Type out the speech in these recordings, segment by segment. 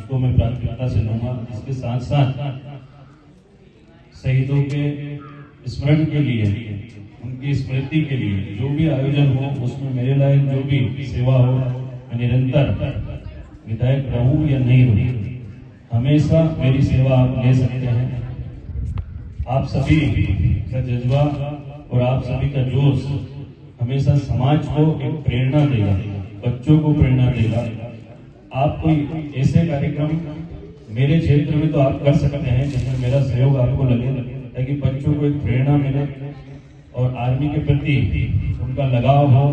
उसको मैं प्राथमिकता से लूंगा। इसके साथ साथ शहीदों के स्मरण के लिए, उनकी स्मृति के लिए जो भी आयोजन हो उसमें मेरे लायक जो भी सेवा हो, मैं निरंतर विधायक रहूं या नहीं रहूं, हमेशा मेरी सेवा आप ले सकते हैं। आप सभी का जज्बा और आप सभी का जोश हमेशा समाज को एक प्रेरणा देगा, बच्चों को प्रेरणा देगा। आप कोई ऐसे कार्यक्रम मेरे क्षेत्र में तो आप कर सकते हैं जिसमें मेरा सहयोग आपको लगे, ताकि बच्चों को एक प्रेरणा मिले और आर्मी के प्रति उनका लगाव हो।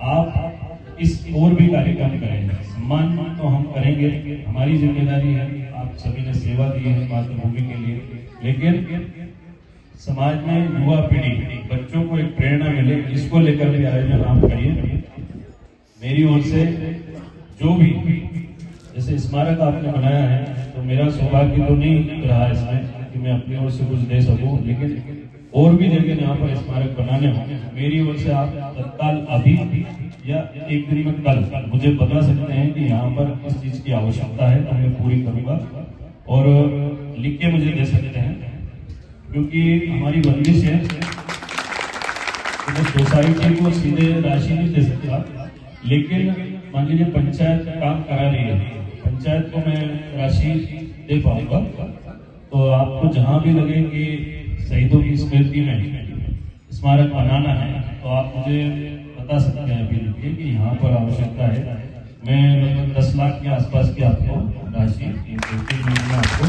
आप इस और भी कार्यक्रम करें, सम्मान तो हम करेंगे, हमारी जिम्मेदारी है। आप सभी ने सेवा दी है मातृभूमि के लिए, लेकिन समाज में युवा पीढ़ी, बच्चों को एक प्रेरणा मिले, इसको लेकर के आयोजन आप करिए। मेरी ओर से जो भी जैसे स्मारक आपने बनाया है, तो मेरा सौभाग्य तो नहीं रहा इसमें कि मैं अपनी ओर से कुछ दे सकूं, लेकिन और भी जगह यहाँ पर स्मारक बनाने हो, मेरी ओर से आप तत्काल अभी या एक दिन में कल मुझे बता सकते हैं कि यहाँ पर इस चीज की आवश्यकता है, तो मैं पूरी करूंगा। और लिख के मुझे दे सकते हैं, क्योंकि हमारी बंदिश है तो सोसाइटी को सीधे राशि नहीं दे सकता, लेकिन मान लीजिए पंचायत काम करा रही है, पंचायत को मैं राशि दे पाऊंगा। तो आपको जहां भी लगे कि शहीदों की स्मृति में स्मारक बनाना है, तो आप मुझे बता सकते हैं अभी लिखिए कि यहाँ पर आवश्यकता है। मैं लगभग 10 लाख के आसपास की आपको राशि आपको,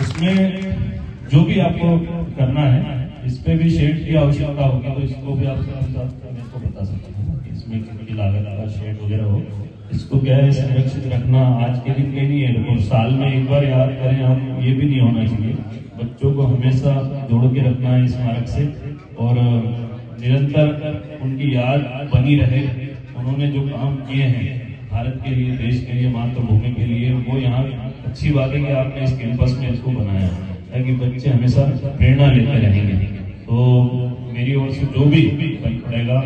इसमें जो भी आपको करना है, इस पे भी शेड की आवश्यकता होगी, तो इसको भी आप मेरे को बता सकते हैं। इसमें कितनी लागत का शेड वगैरह हो, इसको क्या है संरक्षित रखना आज के दिन के नहीं है, तो साल में एक बार याद करें हम, ये भी नहीं होना चाहिए। बच्चों को हमेशा जोड़ के रखना है स्मारक से, और निरंतर उनकी याद बनी रहे। उन्होंने जो काम किए हैं भारत के लिए, देश के लिए, मातृभूमि के लिए, वो यहाँ अच्छी बात है कि आपने इस कैंपस में इसको बनाया, ताकि बच्चे हमेशा प्रेरणा लेते रहेंगे। तो मेरी ओर से जो भी बन पड़ेगा,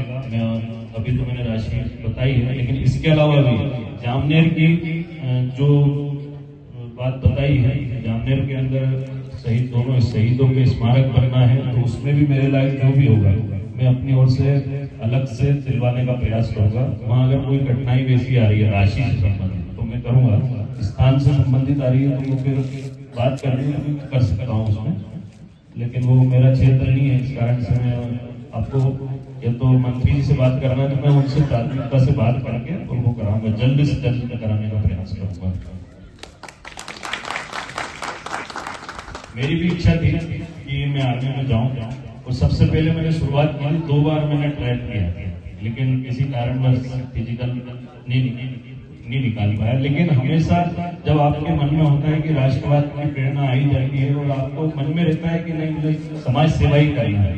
अभी तो मैंने राशि बताई है, लेकिन इसके अलावा भी जामनेर की जो बात बताई है, जामनेर के अंदर दोनों शहीदों के स्मारक बनना है, तो उसमें भी मेरे लायक जो भी होगा मैं अपनी ओर से अलग से दिलवाने का प्रयास करूंगा। वहाँ अगर कोई कठिनाई वैसी आ रही है राशि से संबंधित, तो मैं करूंगा। स्थान से संबंधित आ रही है तो मैं फिर बात कर सकता हूँ उसमें, लेकिन वो मेरा क्षेत्र नहीं है। इस कारण से मैं आपको या तो मंत्री जी से बात करना है, तो मैं उनसे प्राथमिकता से बात करके उनको कराऊंगा, जल्द से जल्द कराने का प्रयास करूंगा। मेरी भी इच्छा थी कि मैं आर्मी में जाऊं, और सबसे पहले मैंने शुरुआत की, 2 बार मैंने ट्राई किया, लेकिन किसी कारणवश फिजिकल नहीं निकाल पाया। लेकिन हमेशा जब आपके मन में होता है कि राष्ट्रवाद की प्रेरणा आई जाती है, और आपको मन में रहता है कि नहीं मुझे समाज सेवा ही करनी है,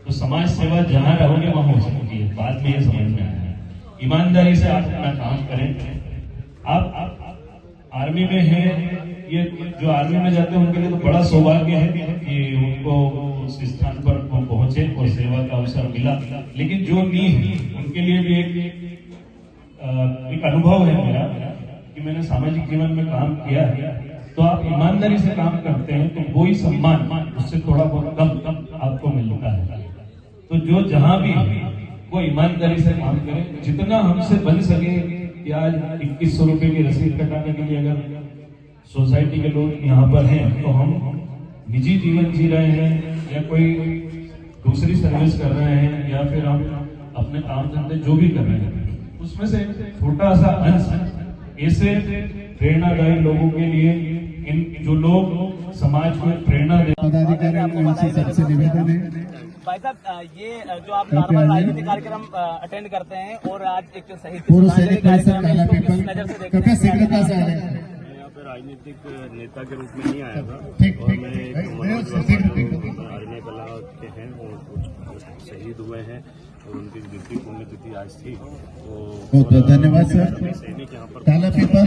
तो समाज सेवा जहाँ रहोगे वहां हो सकती है। बाद में ये समझ में आया है, ईमानदारी से आप अपना काम करें। आप आर्मी में हैं, ये जो आर्मी में जाते हैं उनके लिए तो बड़ा सौभाग्य है कि उनको उस स्थान पर पहुंचे और सेवा का अवसर मिला, लेकिन जो नहीं है उनके लिए भी एक अनुभव है मेरा कि मैंने सामाजिक जीवन में काम किया है। तो आप ईमानदारी से काम करते हैं तो वही सम्मान उससे थोड़ा बहुत कम आपको मिलता है। तो जो जहां भी वो ईमानदारी से काम करें, जितना हमसे बन सके कि आज 2100 रुपए की रसीद कटाने के लिए अगर सोसाइटी के लोग यहाँ पर हैं, तो हम निजी जीवन जी रहे हैं या कोई दूसरी सर्विस कर रहे हैं, या फिर हम अपने काम धंधे जो भी कर रहे हैं, उसमें से छोटा सा अंश ऐसे प्रेरणादायी लोगों के लिए, इन जो लोग समाज को प्रेरणा दे। सबसे निवेदन है भाई साहब, ये जो आप नॉर्मल राजनीतिक कार्यक्रम अटेंड करते हैं, और आज एक शहीद पूर्व सैनिक परिषद काला पीपल, कृपया शीघ्रता से आ जाए। राजनीतिक नेता के रूप में नहीं आया था, ठीक और मैं आर्मी कला के हैं और कुछ शहीद हुए हैं, और उनकी मृत्यु पुण्यतिथि आज थी। तो बहुत बहुत धन्यवाद सर। सैनिक यहाँ पर काला पीपल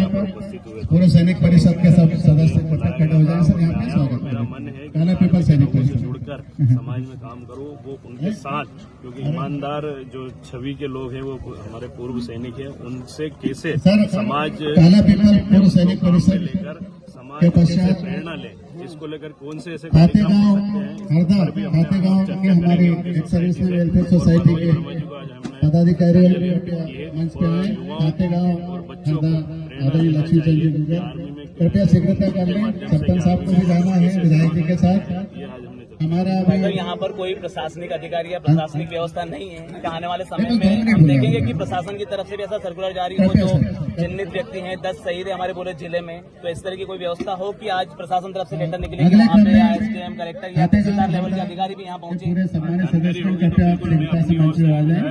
पूर्व सैनिक परिषद के सब सदस्य खड़े हो जाए सर, यहाँ पे स्वागत। मेरा मन है काला पीपल सैनिक परिषद जुड़कर समाज में काम करो, वो उनके साथ, क्योंकि ईमानदार जो छवि के लोग हैं वो हमारे पूर्व सैनिक हैं, उनसे कैसे समाज काला पीपल पूर्व सैनिक परिषद लेकर समाज के कैसे पश्चात प्रेरणा ले, इसको लेकर कौन से ऐसे कार्यक्रम हो खातेगांव सकते हैं, हरदा पर भी हमने खातेगांव चर्चा के हमारे करेंगे उनकी एक सर्विसमैन सोसाइटी वेलफेयर से। सोसाइटी के वर्मा जी को आज हमने पदाधिकारी ये मंच पे और आए युवाओं खातेगांव और बच्चों को हरदा प्रेरणा आदरणीय देना लक्ष्मी चंद जी चाहिए कि गुजर आर्मी में कृपया शीघ्रता कर लें। सरपंच साहब को भी जाना है विधायक जी के साथ। ये आज हमने हमारा अगर अभी यहाँ पर कोई प्रशासनिक अधिकारी या प्रशासनिक व्यवस्था नहीं है तो आने वाले समय नहीं, में नहीं हम बोला। देखेंगे कि प्रशासन की तरफ से भी ऐसा सर्कुलर जारी हो जो चिन्हित व्यक्ति हैं, 10 शहीद है हमारे पूरे जिले में, तो इस तरह की कोई व्यवस्था हो कि आज प्रशासन तरफ से लेटर निकले कि अगले यहाँ क्रम पे में एसडीएम कलेक्टर या तहसीलदार लेवल के अधिकारी भी यहाँ पहुंचे। पूरे सम्मानित सदस्य कृपया शीघ्रता से मंच पे आ जाए।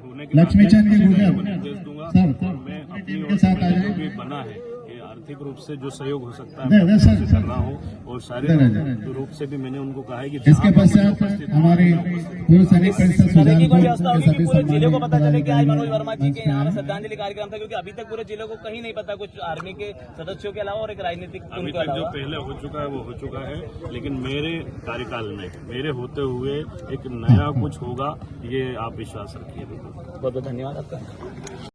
होने के लक्ष्मी चंद जी गुजर निर्देश दूंगा सर और मैं अपनी के ओर साथ आ से जो जाए। भी बना है कि आर्थिक रूप से जो सहयोग हो सकता है दे, मैं सर, कोशिश कर रहा हूँ, और शारीरिक रूप से भी मैंने उनको कहा है कि इसके जहाँ पर मुझे पश्चात उपस्थित हमारी पूर्व सैनिक परिषद इस तरह की कोई सुजानपुर व्यवस्था के होगी कि सभी पूरे जिले को पता चले कि आज मनोज सम्मानित वर्मा जी मंच के पे यहाँ आए। श्रद्धांजलि कार्यक्रम था, क्योंकि अभी तक पूरे जिले को कहीं नहीं पता, कुछ आर्मी के सदस्यों के अलावा और एक राजनीतिक अभी उनके तक जो अलावा। पहले हो चुका है वो हो चुका है, लेकिन मेरे कार्यकाल में मेरे होते हुए एक नया कुछ होगा, ये आप विश्वास रखिए। बहुत बहुत धन्यवाद आपका।